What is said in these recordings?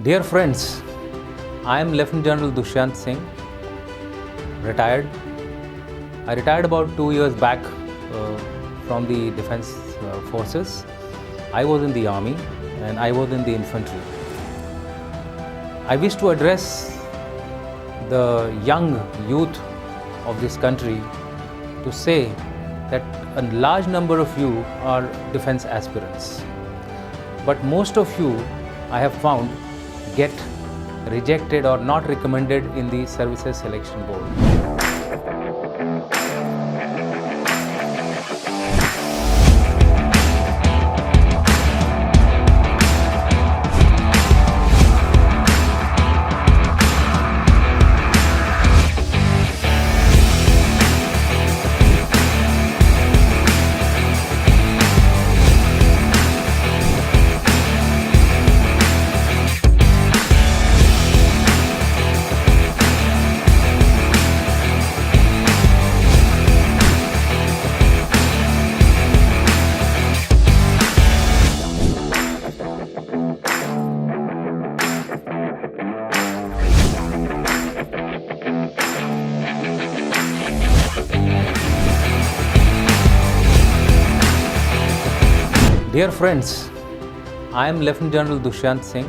Dear friends, I am Lieutenant General Dushyant Singh, retired. I retired about 2 years back from the Defence Forces. I was in the Army and I was in the infantry. I wish to address the young youth of this country to say that a large number of you are defence aspirants. But most of you, I have found, get rejected or not recommended in the Services Selection Board. Dear friends, I am Lieutenant General Dushyant Singh,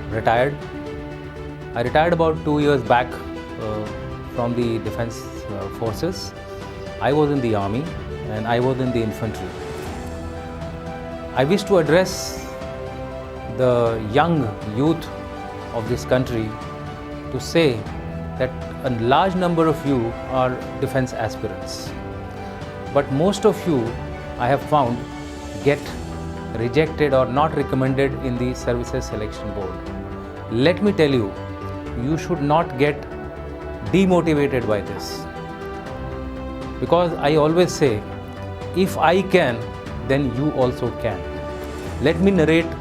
retired. I retired about 2 years back from the Defence Forces. I was in the Army and I was in the infantry. I wish to address the young youth of this country to say that a large number of you are defence aspirants. But most of you, I have found, get rejected or not recommended in the Services Selection Board. Let me tell you, you should not get demotivated by this. Because I always say, if I can, then you also can. Let me narrate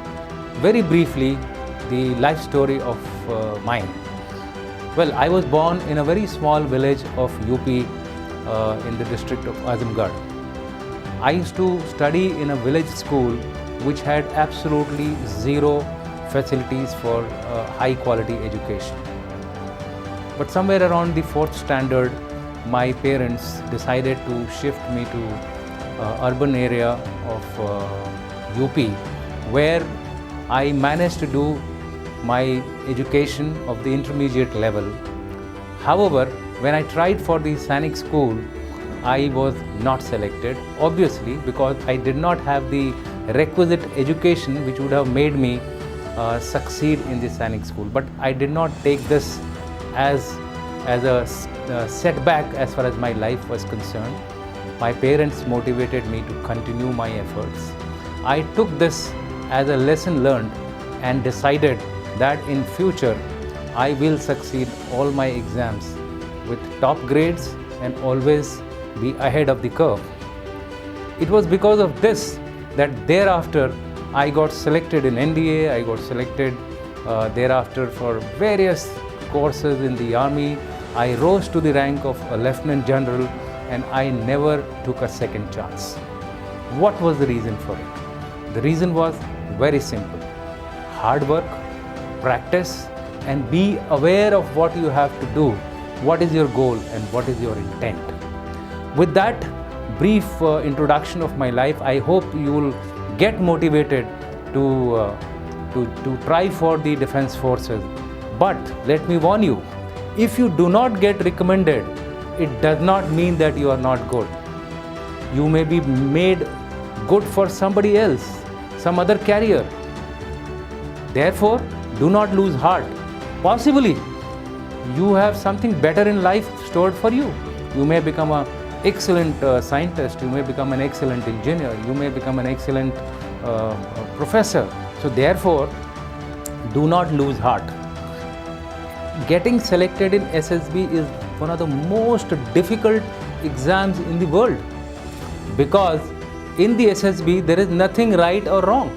very briefly the life story of mine. Well, I was born in a very small village of UP in the district of Azamgarh. I used to study in a village school which had absolutely zero facilities for high quality education. But somewhere around the 4th standard, my parents decided to shift me to urban area of UP, where I managed to do my education of the intermediate level. However, when I tried for the Sainik school, I was not selected, obviously because I did not have the requisite education which would have made me succeed in the Sainik school. But I did not take this as a setback as far as my life was concerned. My parents motivated me to continue my efforts. I took this as a lesson learned and decided that in future I will succeed all my exams with top grades and always be ahead of the curve. It was because of this that thereafter I got selected in NDA, I got selected thereafter for various courses in the Army. I rose to the rank of a Lieutenant General and I never took a second chance. What was the reason for it? The reason was very simple. Hard work, practice, and be aware of what you have to do, what is your goal and what is your intent. With that brief introduction of my life, I hope you will get motivated to try for the Defence Forces. But let me warn you, if you do not get recommended, it does not mean that you are not good. You may be made good for somebody else, some other career. Therefore, do not lose heart. Possibly, you have something better in life stored for you. You may become an excellent scientist, you may become an excellent engineer, you may become an excellent professor. So therefore, do not lose heart. Getting selected in SSB is one of the most difficult exams in the world, because in the SSB there is nothing right or wrong.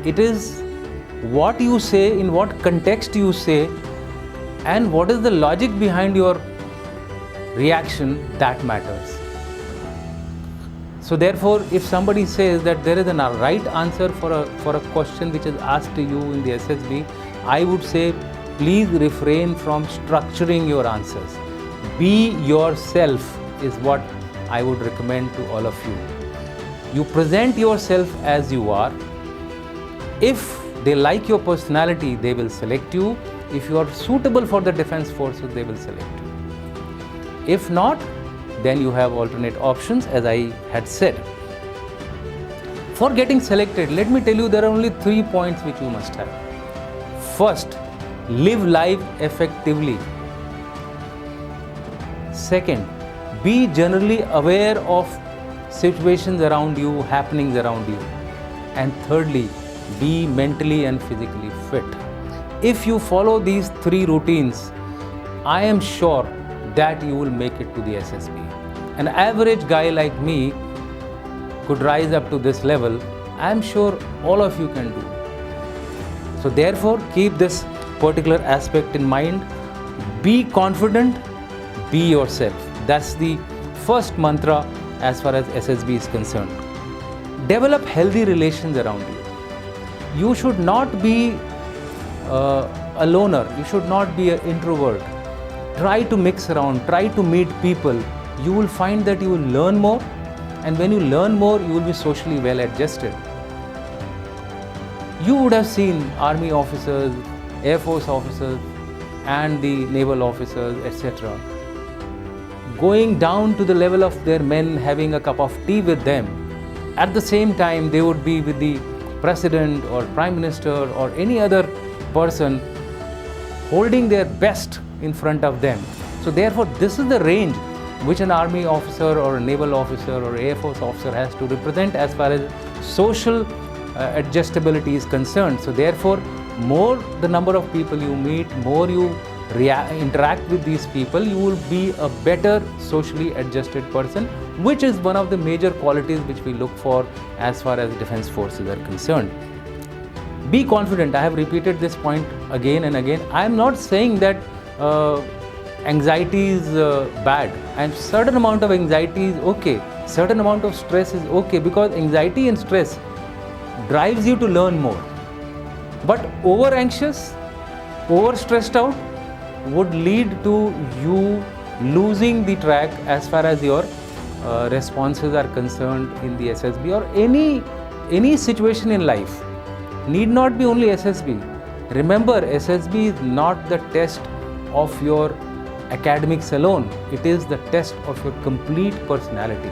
It is what you say, in what context you say, and what is the logic behind your reaction that matters. So therefore, if somebody says that there is a right answer for a question which is asked to you in the SSB, I would say please refrain from structuring your answers. Be yourself is what I would recommend to all of you. You present yourself as you are. If they like your personality, they will select you. If you are suitable for the defense forces, they will select you. If not, then you have alternate options, as I had said. For getting selected, let me tell you, there are only 3 points which you must have. First, live life effectively. Second, be generally aware of situations around you, happenings around you. And thirdly, be mentally and physically fit. If you follow these 3 routines, I am sure that you will make it to the SSB. An average guy like me could rise up to this level. I am sure all of you can do. So therefore, keep this particular aspect in mind. Be confident, be yourself. That's the first mantra as far as SSB is concerned. Develop healthy relations around you. You should not be a loner. You should not be an introvert. Try to mix around, try to meet people. You will find that you will learn more, and when you learn more, you will be socially well adjusted. You would have seen army officers, air force officers, and the naval officers, etc., going down to the level of their men, having a cup of tea with them. At the same time, they would be with the president or prime minister or any other person, holding their best in front of them. So therefore, this is the range which an army officer or a naval officer or air force officer has to represent as far as social adjustability is concerned. So therefore, more the number of people you meet, more you interact with these people, you will be a better socially adjusted person, which is one of the major qualities which we look for as far as defense forces are concerned. Be confident. I have repeated this point again and again. I am not saying that anxiety is bad, and certain amount of anxiety is okay, certain amount of stress is okay, because anxiety and stress drives you to learn more. But over anxious, over stressed out would lead to you losing the track as far as your responses are concerned in the SSB or any situation in life. Need not be only SSB. Remember, SSB is not the test of your academics alone. It is the test of your complete personality.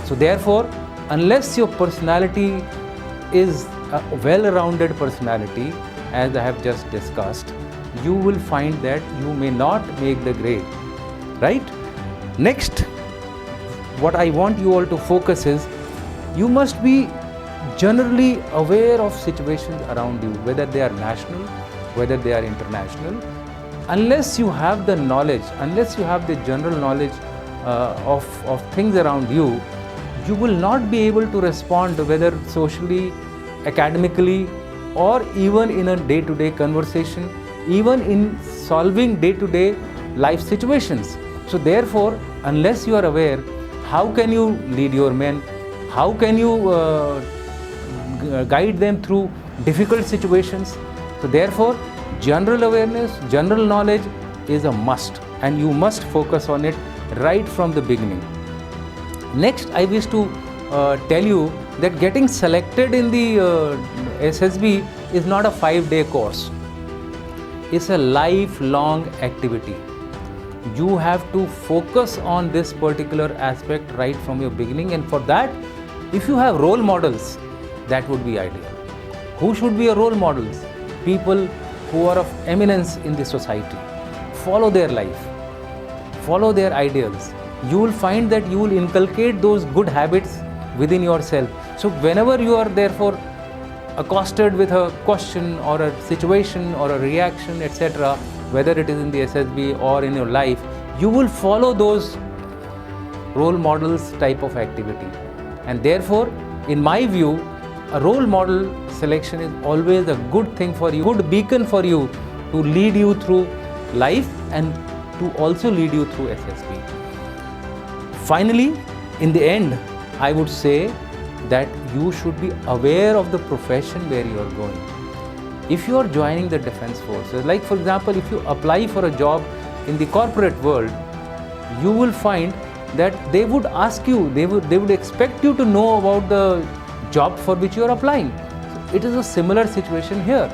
So therefore, unless your personality is a well-rounded personality, as I have just discussed, you will find that you may not make the grade, right? Next, what I want you all to focus is, you must be generally aware of situations around you, whether they are national, whether they are international. Unless you have the knowledge, unless you have the general knowledge of things around you, you will not be able to respond, whether socially, academically, or even in a day-to-day conversation, even in solving day-to-day life situations. So therefore, unless you are aware, how can you lead your men? How can you guide them through difficult situations? So therefore, general awareness, general knowledge is a must, and you must focus on it right from the beginning. Next, I wish to tell you that getting selected in the SSB is not a 5-day course. It's a lifelong activity. You have to focus on this particular aspect right from your beginning, and for that, if you have role models, that would be ideal. Who should be your role models? People who are of eminence in the society. Follow their life, follow their ideals. You will find that you will inculcate those good habits within yourself. So whenever you are therefore accosted with a question or a situation or a reaction, etc., whether it is in the SSB or in your life, you will follow those role models type of activity. And therefore, in my view, a role model selection is always a good thing for you, good beacon for you to lead you through life and to also lead you through SSB. Finally, in the end, I would say that you should be aware of the profession where you are going. If you are joining the defense forces, like for example, if you apply for a job in the corporate world, you will find that they would ask you, they would expect you to know about the job for which you are applying. So it is a similar situation here.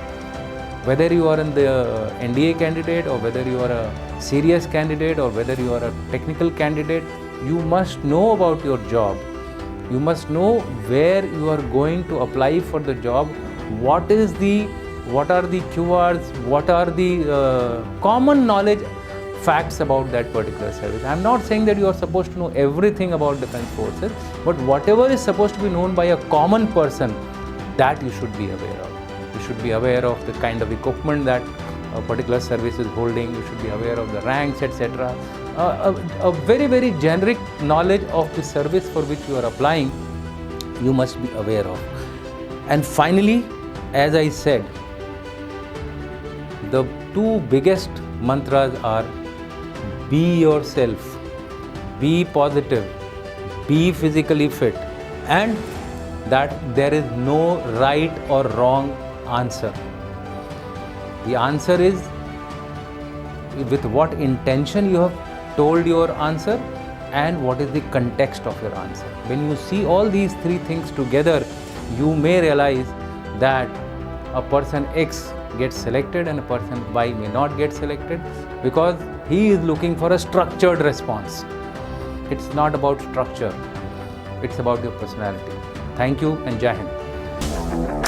Whether you are in the NDA candidate, or whether you are a serious candidate, or whether you are a technical candidate, you must know about your job. You must know where you are going to apply for the job, what are the keywords, what are the common knowledge facts about that particular service. I am not saying that you are supposed to know everything about defense forces, but whatever is supposed to be known by a common person, that you should be aware of. You should be aware of the kind of equipment that a particular service is holding. You should be aware of the ranks, etc. A very, very generic knowledge of the service for which you are applying, you must be aware of. And finally, as I said, the two biggest mantras are: be yourself, be positive, be physically fit, and that there is no right or wrong answer. The answer is with what intention you have told your answer and what is the context of your answer. When you see all these three things together, you may realize that a person X gets selected and a person Y may not get selected, because he is looking for a structured response. It's not about structure, it's about your personality. Thank you and Jai Hind.